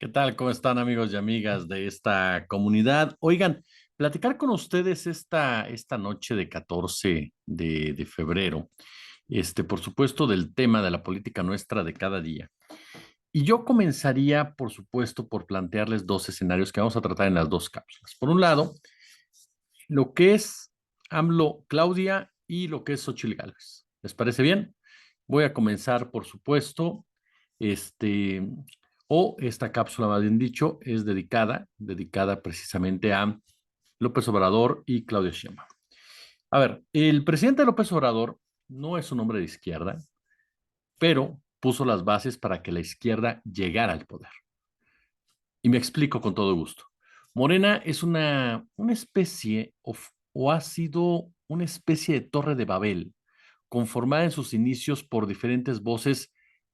¿Qué tal? ¿Cómo están amigos y amigas de esta comunidad? Oigan, platicar con ustedes esta noche de 14 de febrero, por supuesto, del tema de la política nuestra de cada día. Y yo comenzaría, por supuesto, por plantearles dos escenarios que vamos a tratar en las dos cápsulas. Por un lado, lo que es AMLO Claudia y lo que es Xochitl Gálvez. ¿Les parece bien? Voy a comenzar, por supuesto, este, esta cápsula, más bien dicho, es dedicada precisamente a López Obrador y Claudia Sheinbaum. A ver, el presidente López Obrador no es un hombre de izquierda, pero puso las bases para que la izquierda llegara al poder. Y me explico con todo gusto. Morena es una especie o ha sido una especie de torre de Babel, conformada en sus inicios por diferentes voces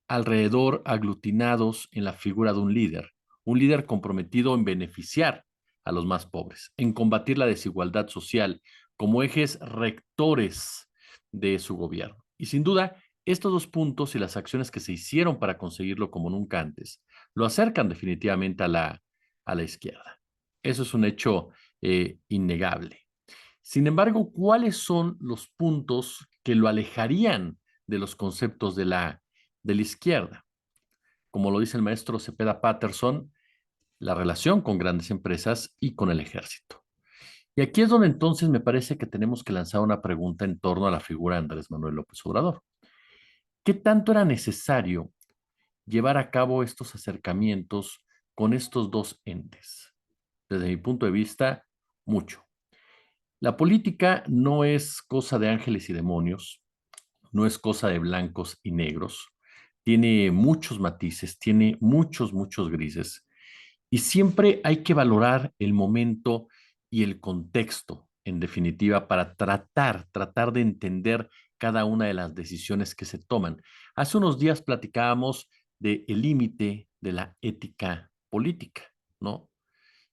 alrededor aglutinados en la figura de un líder comprometido en beneficiar a los más pobres, en combatir la desigualdad social como ejes rectores de su gobierno. Y sin duda, estos dos puntos y las acciones que se hicieron para conseguirlo como nunca antes, lo acercan definitivamente a la izquierda. Eso es un hecho innegable. Sin embargo, ¿cuáles son los puntos que lo alejarían de los conceptos de la izquierda? Como lo dice el maestro Cepeda Patterson, la relación con grandes empresas y con el ejército. Y aquí es donde entonces me parece que tenemos que lanzar una pregunta en torno a la figura de Andrés Manuel López Obrador. ¿Qué tanto era necesario llevar a cabo estos acercamientos con estos dos entes? Desde mi punto de vista, mucho. La política no es cosa de ángeles y demonios, no es cosa de blancos y negros, tiene muchos matices, tiene muchos grises y siempre hay que valorar el momento y el contexto, en definitiva, para tratar de entender cada una de las decisiones que se toman. Hace unos días platicábamos del límite de la ética política, ¿no?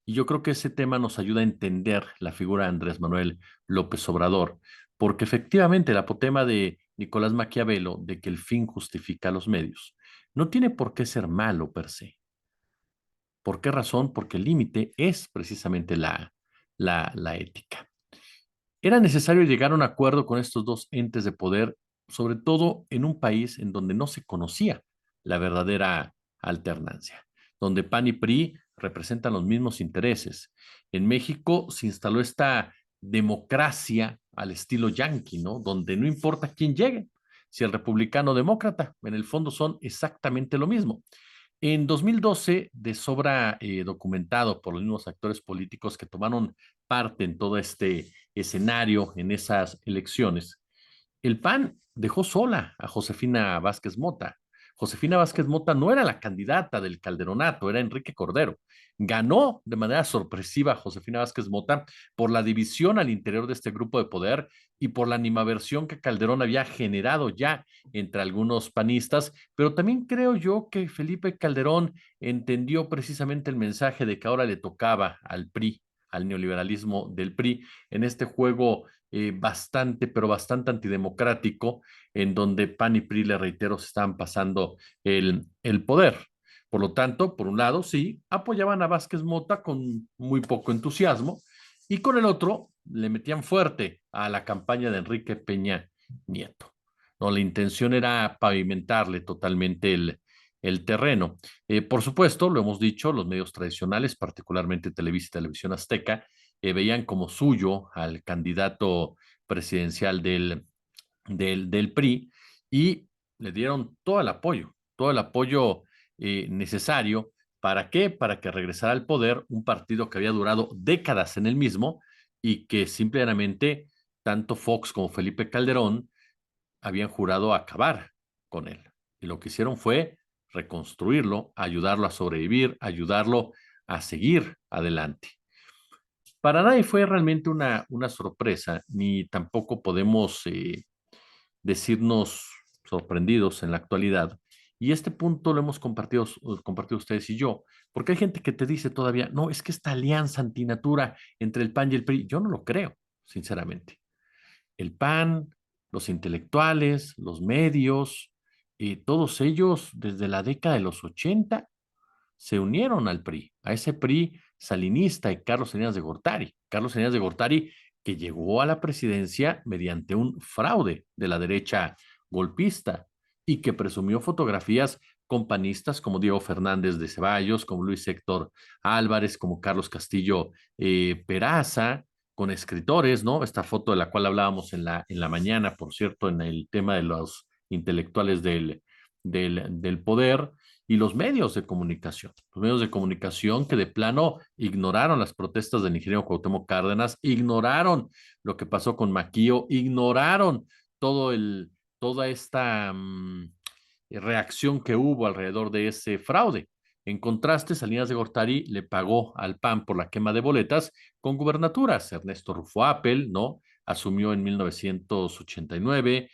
Y yo creo que ese tema nos ayuda a entender la figura de Andrés Manuel López Obrador, porque efectivamente el apotema de Nicolás Maquiavelo de que el fin justifica los medios no tiene por qué ser malo per se. ¿Por qué razón? Porque el límite es precisamente la ética. Era necesario llegar a un acuerdo con estos dos entes de poder, sobre todo en un país en donde no se conocía la verdadera alternancia, donde PAN y PRI representan los mismos intereses. En México se instaló esta democracia al estilo yanqui, ¿no? Donde no importa quién llegue, si el republicano o demócrata, en el fondo son exactamente lo mismo. En 2012, de sobra documentado por los mismos actores políticos que tomaron parte en todo este escenario, en esas elecciones, el PAN dejó sola a Josefina Vázquez Mota. Josefina Vázquez Mota no era la candidata del Calderonato, era Enrique Cordero. Ganó de manera sorpresiva Josefina Vázquez Mota por la división al interior de este grupo de poder y por la animaversión que Calderón había generado ya entre algunos panistas, pero también creo yo que Felipe Calderón entendió precisamente el mensaje de que ahora le tocaba al PRI, al neoliberalismo del PRI, en este juego pero bastante antidemocrático, en donde PAN y PRI, le reitero, se estaban pasando el poder. Por lo tanto, por un lado, sí, apoyaban a Vázquez Mota con muy poco entusiasmo, y con el otro le metían fuerte a la campaña de Enrique Peña Nieto. No, la intención era pavimentarle totalmente el terreno. Por supuesto, lo hemos dicho, los medios tradicionales, particularmente Televisa y Televisión Azteca, veían como suyo al candidato presidencial del PRI y le dieron todo el apoyo necesario. ¿Para qué? Para que regresara al poder un partido que había durado décadas en el mismo y que simplemente tanto Fox como Felipe Calderón habían jurado acabar con él. Y lo que hicieron fue reconstruirlo, ayudarlo a sobrevivir, ayudarlo a seguir adelante. Para nadie fue realmente una sorpresa, ni tampoco podemos decirnos sorprendidos en la actualidad. Y este punto lo hemos compartido ustedes y yo, porque hay gente que te dice todavía, no, es que esta alianza antinatura entre el PAN y el PRI, yo no lo creo, sinceramente. El PAN, los intelectuales, los medios, todos ellos desde la década de los 80 se unieron al PRI, a ese PRI salinista de Carlos Salinas de Gortari. Carlos Salinas de Gortari que llegó a la presidencia mediante un fraude de la derecha golpista y que presumió fotografías con panistas como Diego Fernández de Ceballos, como Luis Héctor Álvarez, como Carlos Castillo Peraza, con escritores, ¿no? Esta foto de la cual hablábamos en la mañana, por cierto, en el tema de los intelectuales del poder y los medios de comunicación. Los medios de comunicación que de plano ignoraron las protestas del ingeniero Cuauhtémoc Cárdenas, ignoraron lo que pasó con Maquío, ignoraron toda esta reacción que hubo alrededor de ese fraude. En contraste, Salinas de Gortari le pagó al PAN por la quema de boletas con gubernaturas. Ernesto Rufo Appel, ¿no? Asumió en 1989,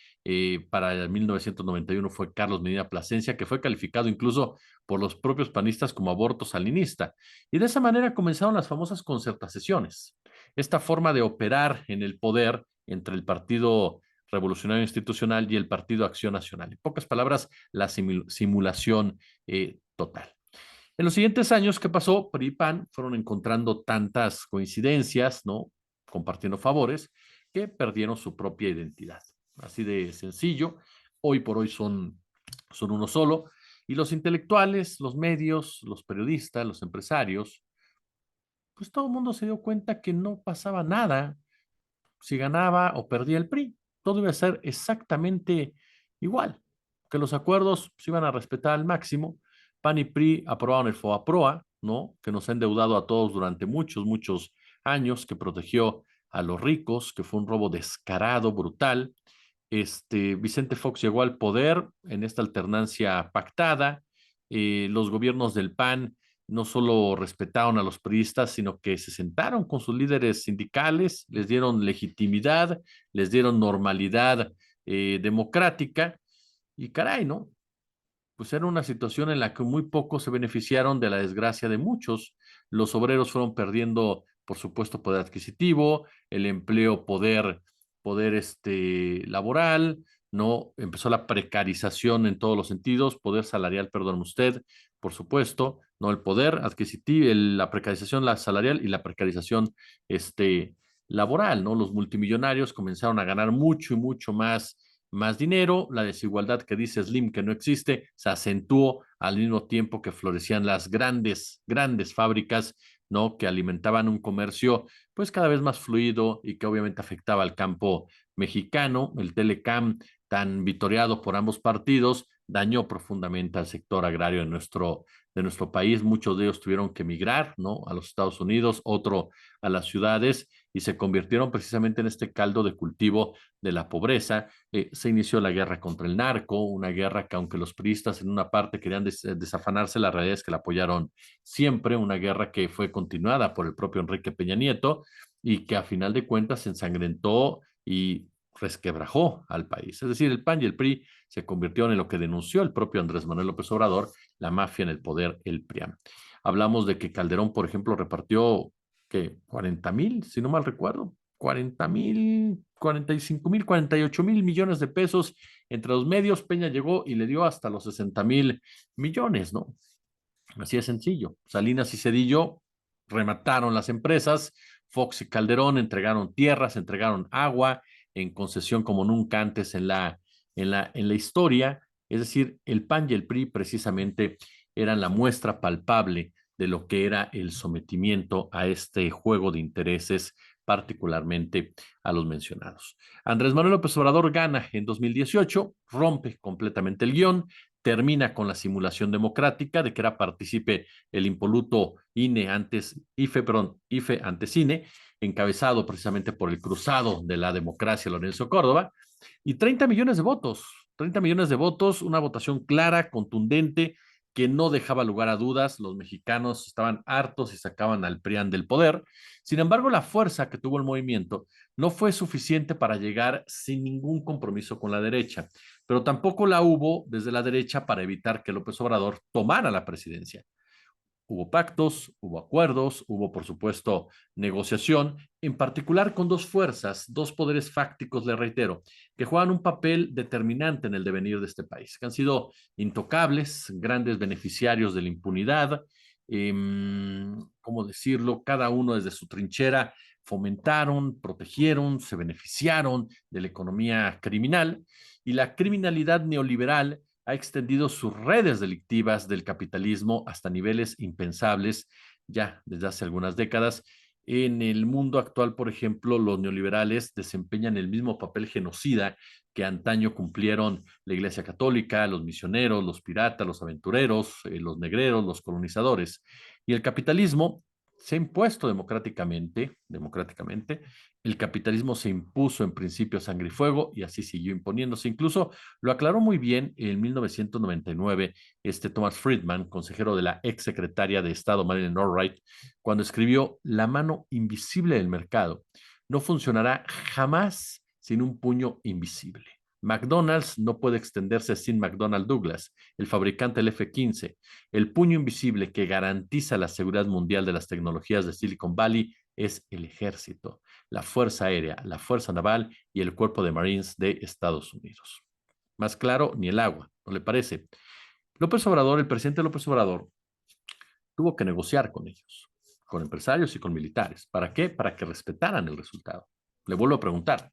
para 1991 fue Carlos Medina Plasencia, que fue calificado incluso por los propios panistas como aborto salinista. Y de esa manera comenzaron las famosas concertaciones. Esta forma de operar en el poder entre el Partido Revolucionario Institucional y el Partido Acción Nacional. En pocas palabras, la simulación total. En los siguientes años, ¿qué pasó? PRI y PAN fueron encontrando tantas coincidencias, ¿no? Compartiendo favores, que perdieron su propia identidad. Así de sencillo. Hoy por hoy son uno solo. Y los intelectuales, los medios, los periodistas, los empresarios, pues todo el mundo se dio cuenta que no pasaba nada si ganaba o perdía el PRI. Todo iba a ser exactamente igual, que los acuerdos se iban a respetar al máximo. PAN y PRI aprobaron el FOBAPROA, ¿no? Que nos ha endeudado a todos durante muchos años, que protegió a los ricos, que fue un robo descarado, brutal. Vicente Fox llegó al poder en esta alternancia pactada. Los gobiernos del PAN no solo respetaron a los priistas, sino que se sentaron con sus líderes sindicales, les dieron legitimidad, les dieron normalidad democrática y caray, ¿no? Pues era una situación en la que muy pocos se beneficiaron de la desgracia de muchos. Los obreros fueron perdiendo, por supuesto, poder adquisitivo, el empleo, poder laboral, ¿no? Empezó la precarización en todos los sentidos, poder salarial, perdón usted, por supuesto, ¿no? El poder adquisitivo, la precarización la salarial y la precarización laboral, ¿no? Los multimillonarios comenzaron a ganar mucho y mucho más dinero, la desigualdad que dice Slim que no existe, se acentuó al mismo tiempo que florecían las grandes fábricas, ¿no? Que alimentaban un comercio pues cada vez más fluido y que obviamente afectaba al campo mexicano. El Telecam, tan vitoreado por ambos partidos, dañó profundamente al sector agrario de nuestro país. Muchos de ellos tuvieron que emigrar, ¿no? A los Estados Unidos, otro a las ciudades y se convirtieron precisamente en este caldo de cultivo de la pobreza. Se inició la guerra contra el narco, una guerra que aunque los priistas en una parte querían desafanarse, la realidad es que la apoyaron siempre, una guerra que fue continuada por el propio Enrique Peña Nieto y que a final de cuentas se ensangrentó y resquebrajó al país. Es decir, el PAN y el PRI se convirtieron en lo que denunció el propio Andrés Manuel López Obrador, la mafia en el poder, el PRIAM. Hablamos de que Calderón, por ejemplo, repartió que 40,000, si no mal recuerdo, 40,000, 45,000, 48,000 millones de pesos entre los medios. Peña llegó y le dio hasta los 60,000 millones, ¿no? Así de sencillo. Salinas y Cedillo remataron las empresas. Fox y Calderón entregaron tierras, entregaron agua en concesión como nunca antes en la historia. Es decir, el PAN y el PRI precisamente eran la muestra palpable de lo que era el sometimiento a este juego de intereses, particularmente a los mencionados. Andrés Manuel López Obrador gana en 2018, rompe completamente el guión, termina con la simulación democrática de que era partícipe el impoluto INE antes, IFE, perdón, IFE antes INE, encabezado precisamente por el cruzado de la democracia, Lorenzo Córdoba, y 30 millones de votos, 30 millones de votos, una votación clara, contundente, que no dejaba lugar a dudas, los mexicanos estaban hartos y sacaban al PRIAN del poder. Sin embargo, la fuerza que tuvo el movimiento no fue suficiente para llegar sin ningún compromiso con la derecha, pero tampoco la hubo desde la derecha para evitar que López Obrador tomara la presidencia. Hubo pactos, hubo acuerdos, hubo, por supuesto, negociación, en particular con dos fuerzas, dos poderes fácticos, le reitero, que juegan un papel determinante en el devenir de este país, que han sido intocables, grandes beneficiarios de la impunidad, ¿cómo decirlo? Cada uno desde su trinchera fomentaron, protegieron, se beneficiaron de la economía criminal y la criminalidad neoliberal ha extendido sus redes delictivas del capitalismo hasta niveles impensables ya desde hace algunas décadas. En el mundo actual, por ejemplo, los neoliberales desempeñan el mismo papel genocida que antaño cumplieron la Iglesia Católica, los misioneros, los piratas, los aventureros, los negreros, los colonizadores. Y el capitalismo se ha impuesto democráticamente. El capitalismo se impuso en principio a sangre y fuego y así siguió imponiéndose. Incluso lo aclaró muy bien en 1999 Thomas Friedman, consejero de la ex secretaria de Estado Madeleine Albright, cuando escribió: la mano invisible del mercado no funcionará jamás sin un puño invisible. McDonald's no puede extenderse sin McDonnell Douglas, el fabricante del F-15. El puño invisible que garantiza la seguridad mundial de las tecnologías de Silicon Valley es el ejército, la Fuerza Aérea, la Fuerza Naval y el Cuerpo de Marines de Estados Unidos. Más claro, ni el agua, ¿no le parece? López Obrador, el presidente López Obrador, tuvo que negociar con ellos, con empresarios y con militares. ¿Para qué? Para que respetaran el resultado. Le vuelvo a preguntar,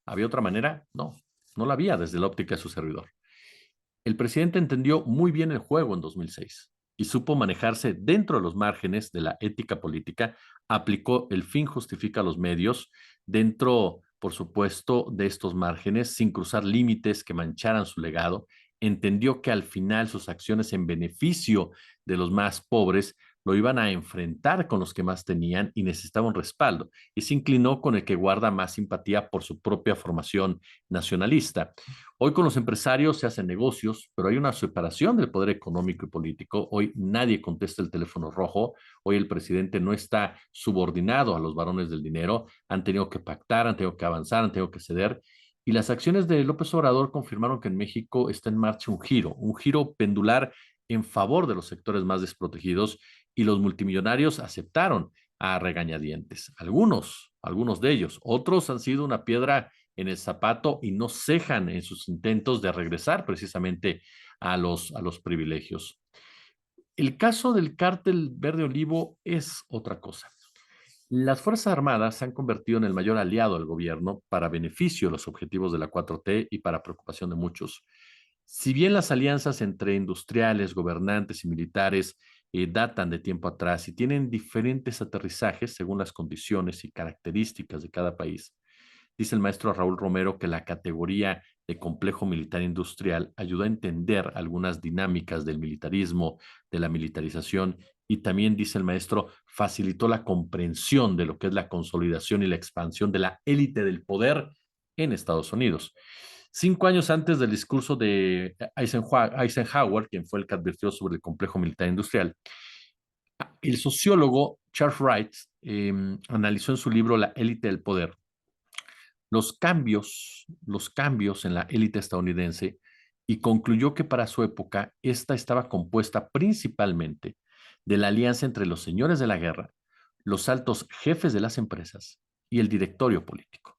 ¿había otra manera? No, no la había desde la óptica de su servidor. El presidente entendió muy bien el juego en 2006 y supo manejarse dentro de los márgenes de la ética política, aplicó el fin justifica los medios dentro, por supuesto, de estos márgenes, sin cruzar límites que mancharan su legado, entendió que al final sus acciones en beneficio de los más pobres lo iban a enfrentar con los que más tenían y necesitaban respaldo, y se inclinó con el que guarda más simpatía por su propia formación nacionalista. Hoy con los empresarios se hacen negocios, pero hay una separación del poder económico y político. Hoy nadie contesta el teléfono rojo. Hoy el presidente no está subordinado a los varones del dinero. Han tenido que pactar, han tenido que avanzar, han tenido que ceder. Y las acciones de López Obrador confirmaron que en México está en marcha un giro pendular en favor de los sectores más desprotegidos y los multimillonarios aceptaron a regañadientes. Algunos de ellos. Otros han sido una piedra en el zapato y no cejan en sus intentos de regresar precisamente a los privilegios. El caso del cártel Verde Olivo es otra cosa. Las Fuerzas Armadas se han convertido en el mayor aliado del gobierno para beneficio de los objetivos de la 4T y para preocupación de muchos. Si bien las alianzas entre industriales, gobernantes y militares datan de tiempo atrás y tienen diferentes aterrizajes según las condiciones y características de cada país, dice el maestro Raúl Romero que la categoría de complejo militar industrial ayudó a entender algunas dinámicas del militarismo, de la militarización, y también, dice el maestro, facilitó la comprensión de lo que es la consolidación y la expansión de la élite del poder en Estados Unidos. 5 años antes del discurso de Eisenhower, quien fue el que advirtió sobre el complejo militar industrial, el sociólogo Charles Wright analizó en su libro La élite del poder los cambios en la élite estadounidense y concluyó que para su época esta estaba compuesta principalmente de la alianza entre los señores de la guerra, los altos jefes de las empresas y el directorio político.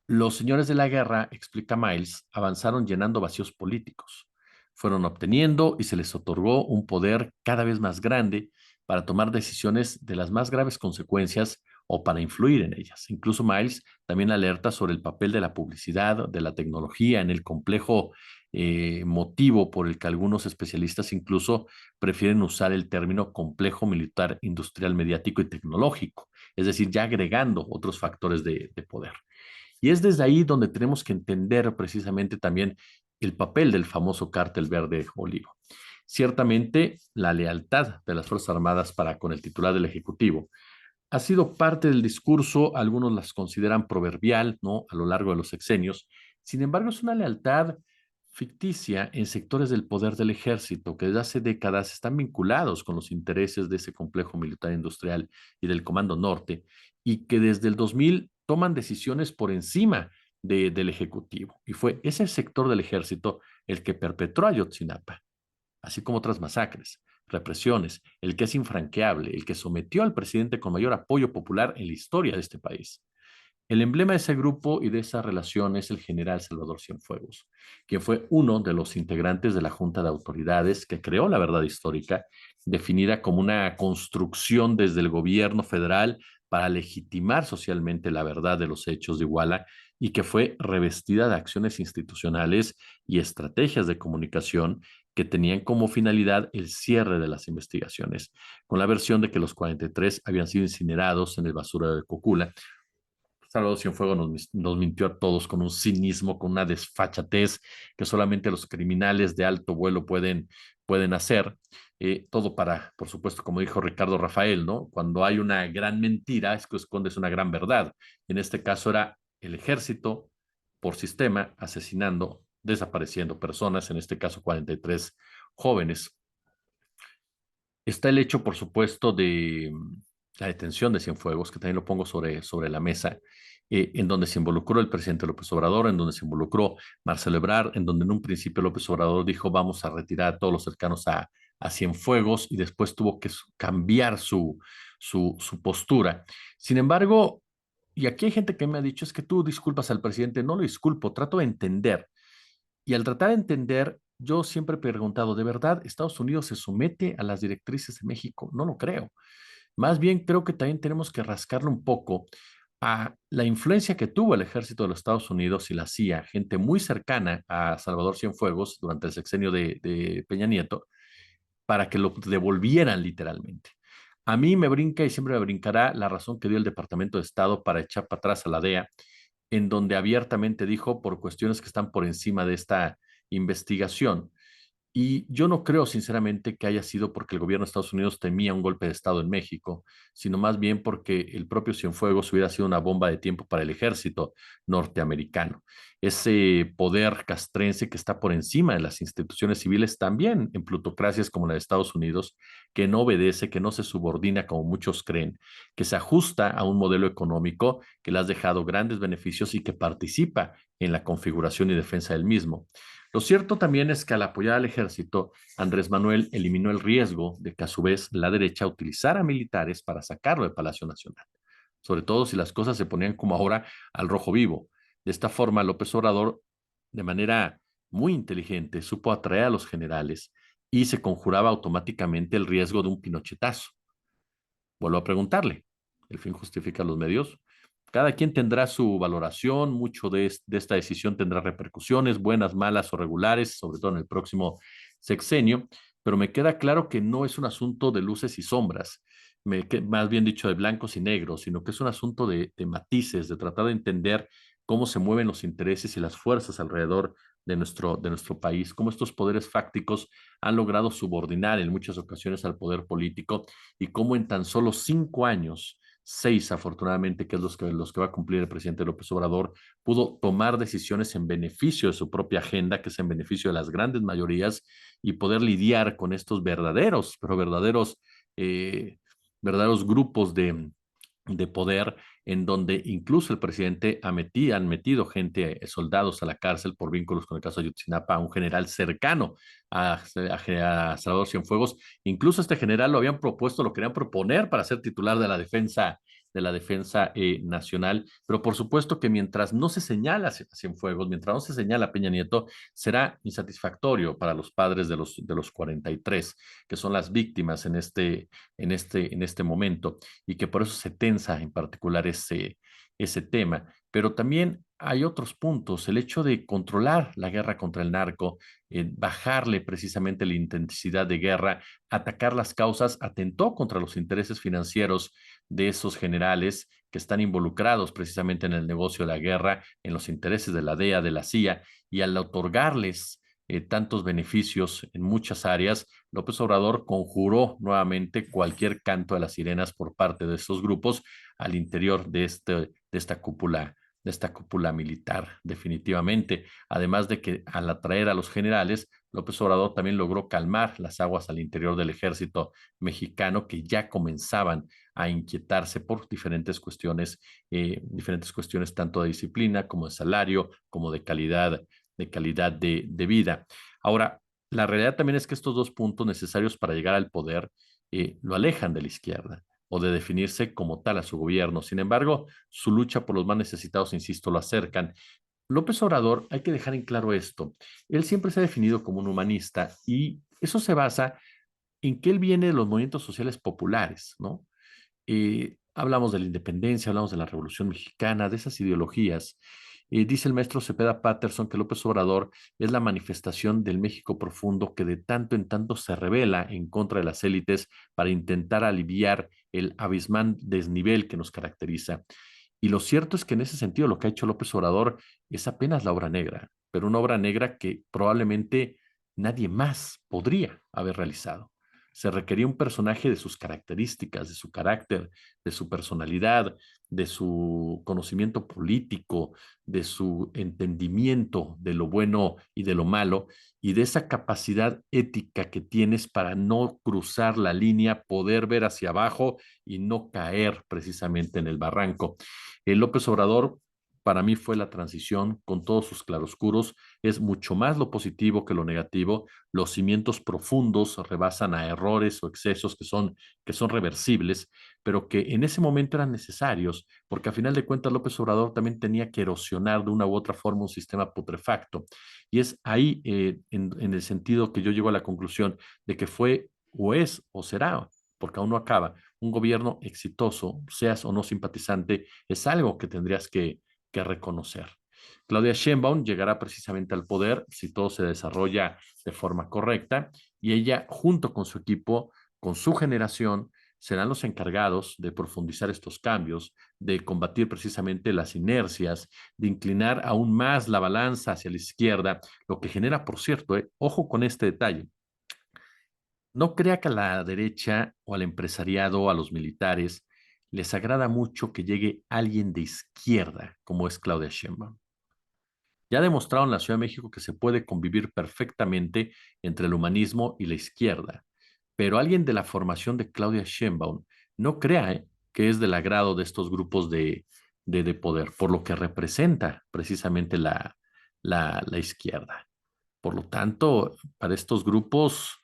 Los señores de la guerra, explica Miles, avanzaron llenando vacíos políticos. Fueron obteniendo y se les otorgó un poder cada vez más grande para tomar decisiones de las más graves consecuencias o para influir en ellas. Incluso Miles también alerta sobre el papel de la publicidad, de la tecnología en el complejo motivo por el que algunos especialistas incluso prefieren usar el término complejo militar industrial mediático y tecnológico, es decir, ya agregando otros factores de poder. Y es desde ahí donde tenemos que entender precisamente también el papel del famoso cártel Verde Olivo. Ciertamente, la lealtad de las Fuerzas Armadas para con el titular del Ejecutivo ha sido parte del discurso, algunos las consideran proverbial, ¿no? A lo largo de los sexenios. Sin embargo, es una lealtad ficticia en sectores del poder del ejército que desde hace décadas están vinculados con los intereses de ese complejo militar industrial y del Comando Norte y que desde el 2000 toman decisiones por encima del Ejecutivo. Y fue ese sector del ejército el que perpetró Ayotzinapa, así como otras masacres. represiones, el que es infranqueable, el que sometió al presidente con mayor apoyo popular en la historia de este país. El emblema de ese grupo y de esa relación es el general Salvador Cienfuegos, quien fue uno de los integrantes de la Junta de Autoridades que creó la verdad histórica, definida como una construcción desde el gobierno federal para legitimar socialmente la verdad de los hechos de Iguala y que fue revestida de acciones institucionales y estrategias de comunicación que tenían como finalidad el cierre de las investigaciones, con la versión de que los 43 habían sido incinerados en el basurero de Cocula. Salvador Cienfuegos nos mintió a todos con un cinismo, con una desfachatez que solamente los criminales de alto vuelo pueden hacer. Todo para, por supuesto, como dijo Ricardo Rafael, ¿no? Cuando hay una gran mentira, es que escondes una gran verdad. En este caso era el ejército por sistema asesinando, desapareciendo personas, en este caso 43 jóvenes. Está el hecho, por supuesto, de la detención de Cienfuegos, que también lo pongo sobre la mesa, en donde se involucró el presidente López Obrador, en donde se involucró Marcelo Ebrard, en donde en un principio López Obrador dijo vamos a retirar a todos los cercanos a Cienfuegos y después tuvo que cambiar su postura. Sin embargo, y aquí hay gente que me ha dicho, es que tú disculpas al presidente, no lo disculpo, trato de entender. Y al tratar de entender, yo siempre he preguntado, ¿de verdad Estados Unidos se somete a las directrices de México? No lo creo. Más bien creo que también tenemos que rascarle un poco a la influencia que tuvo el ejército de los Estados Unidos y la CIA, gente muy cercana a Salvador Cienfuegos durante el sexenio de Peña Nieto, para que lo devolvieran literalmente. A mí me brinca y siempre me brincará la razón que dio el Departamento de Estado para echar para atrás a la DEA, en donde abiertamente dijo por cuestiones que están por encima de esta investigación. Y yo no creo, sinceramente, que haya sido porque el gobierno de Estados Unidos temía un golpe de Estado en México, sino más bien porque el propio Cienfuegos hubiera sido una bomba de tiempo para el ejército norteamericano. Ese poder castrense que está por encima de las instituciones civiles, también en plutocracias como la de Estados Unidos, que no obedece, que no se subordina como muchos creen, que se ajusta a un modelo económico que le has dejado grandes beneficios y que participa en la configuración y defensa del mismo. Lo cierto también es que al apoyar al ejército, Andrés Manuel eliminó el riesgo de que a su vez la derecha utilizara militares para sacarlo de Palacio Nacional, sobre todo si las cosas se ponían como ahora al rojo vivo. De esta forma, López Obrador, de manera muy inteligente, supo atraer a los generales y se conjuraba automáticamente el riesgo de un pinochetazo. Vuelvo a preguntarle, ¿el fin justifica los medios? Cada quien tendrá su valoración, mucho de esta decisión tendrá repercusiones, buenas, malas o regulares, sobre todo en el próximo sexenio, pero me queda claro que no es un asunto de luces y sombras, más bien dicho de blancos y negros, sino que es un asunto de matices, de tratar de entender cómo se mueven los intereses y las fuerzas alrededor de nuestro país, cómo estos poderes fácticos han logrado subordinar en muchas ocasiones al poder político y cómo en tan solo 5 años, 6 afortunadamente, que es los que va a cumplir el presidente López Obrador, pudo tomar decisiones en beneficio de su propia agenda, que es en beneficio de las grandes mayorías, y poder lidiar con estos verdaderos, pero verdaderos grupos de poder en donde incluso el presidente han metido gente, soldados a la cárcel por vínculos con el caso de Ayotzinapa, a un general cercano a Salvador Cienfuegos. Incluso este general lo habían propuesto, lo querían proponer para ser titular de la defensa nacional, pero por supuesto que mientras no se señala a Cienfuegos, mientras no se señala a Peña Nieto, será insatisfactorio para los padres de los 43, que son las víctimas en este momento, y que por eso se tensa en particular ese tema. Pero también hay otros puntos, el hecho de controlar la guerra contra el narco, bajarle precisamente la intensidad de guerra, atacar las causas, atentó contra los intereses financieros de esos generales que están involucrados precisamente en el negocio de la guerra, en los intereses de la DEA, de la CIA, y al otorgarles tantos beneficios en muchas áreas, López Obrador conjuró nuevamente cualquier canto de las sirenas por parte de estos grupos al interior de esta cúpula militar, definitivamente. Además de que al atraer a los generales, López Obrador también logró calmar las aguas al interior del ejército mexicano que ya comenzaban a inquietarse por diferentes cuestiones tanto de disciplina como de salario, como de calidad de vida. Ahora, la realidad también es que estos dos puntos necesarios para llegar al poder lo alejan de la izquierda o de definirse como tal a su gobierno. Sin embargo, su lucha por los más necesitados, insisto, lo acercan. López Obrador, hay que dejar en claro esto, él siempre se ha definido como un humanista y eso se basa en que él viene de los movimientos sociales populares, ¿no? Hablamos de la independencia, hablamos de la Revolución Mexicana, de esas ideologías. Dice el maestro Cepeda Patterson que López Obrador es la manifestación del México profundo que de tanto en tanto se revela en contra de las élites para intentar aliviar el abismal desnivel que nos caracteriza. Y lo cierto es que en ese sentido lo que ha hecho López Obrador es apenas la obra negra, pero una obra negra que probablemente nadie más podría haber realizado. Se requería un personaje de sus características, de su carácter, de su personalidad, de su conocimiento político, de su entendimiento de lo bueno y de lo malo, y de esa capacidad ética que tienes para no cruzar la línea, poder ver hacia abajo y no caer precisamente en el barranco. El López Obrador para mí fue la transición con todos sus claroscuros, es mucho más lo positivo que lo negativo, los cimientos profundos rebasan a errores o excesos que son reversibles, pero que en ese momento eran necesarios, porque a final de cuentas López Obrador también tenía que erosionar de una u otra forma un sistema putrefacto. Y es ahí, en el sentido que yo llego a la conclusión de que fue o es o será, porque aún no acaba, un gobierno exitoso, seas o no simpatizante, es algo que tendrías que reconocer. Claudia Sheinbaum llegará precisamente al poder si todo se desarrolla de forma correcta y ella, junto con su equipo, con su generación, serán los encargados de profundizar estos cambios, de combatir precisamente las inercias, de inclinar aún más la balanza hacia la izquierda, lo que genera, por cierto, ojo con este detalle, no crea que a la derecha o al empresariado o a los militares les agrada mucho que llegue alguien de izquierda, como es Claudia Sheinbaum. Ya ha demostrado en la Ciudad de México que se puede convivir perfectamente entre el humanismo y la izquierda, pero alguien de la formación de Claudia Sheinbaum no crea que es del agrado de estos grupos de poder, por lo que representa precisamente la izquierda. Por lo tanto, para estos grupos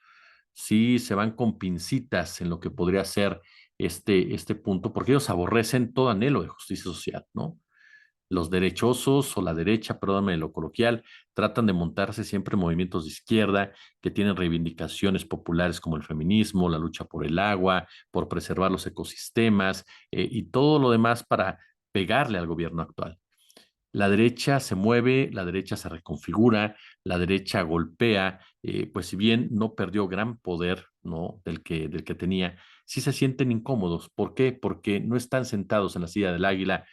sí se van con pincitas en lo que podría ser este punto, porque ellos aborrecen todo anhelo de justicia social, ¿no? Los derechosos o la derecha, perdóname lo coloquial, tratan de montarse siempre en movimientos de izquierda que tienen reivindicaciones populares como el feminismo, la lucha por el agua, por preservar los ecosistemas y todo lo demás para pegarle al gobierno actual. La derecha se mueve, la derecha se reconfigura, la derecha golpea, pues si bien no perdió gran poder, ¿no? Del que tenía, sí se sienten incómodos. ¿Por qué? Porque no están sentados en la silla del águila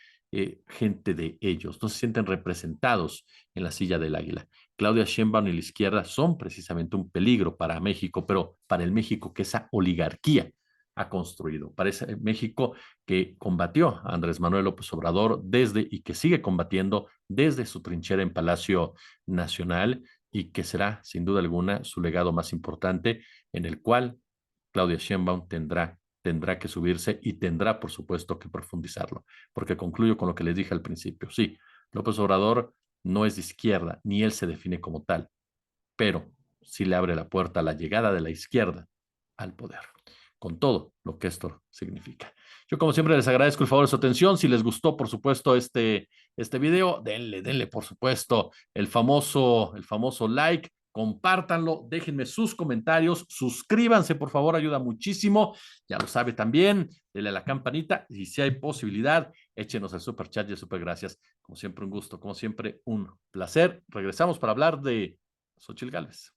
gente de ellos, no se sienten representados en la silla del águila. Claudia Sheinbaum y la izquierda son precisamente un peligro para México, pero para el México que esa oligarquía ha construido, para ese México que combatió a Andrés Manuel López Obrador desde y que sigue combatiendo desde su trinchera en Palacio Nacional y que será sin duda alguna su legado más importante en el cual Claudia Sheinbaum tendrá que subirse y tendrá por supuesto que profundizarlo, porque concluyo con lo que les dije al principio. Sí, López Obrador no es de izquierda, ni él se define como tal, pero sí le abre la puerta a la llegada de la izquierda al poder, con todo lo que esto significa. Yo como siempre les agradezco el favor de su atención. Si les gustó, por supuesto, este video, denle, por supuesto, el famoso like, compártanlo, déjenme sus comentarios, suscríbanse, por favor, ayuda muchísimo. Ya lo sabe también, denle a la campanita y si hay posibilidad, échenos el super chat y el super gracias. Como siempre, un gusto, como siempre, un placer. Regresamos para hablar de Xochitl Gálvez.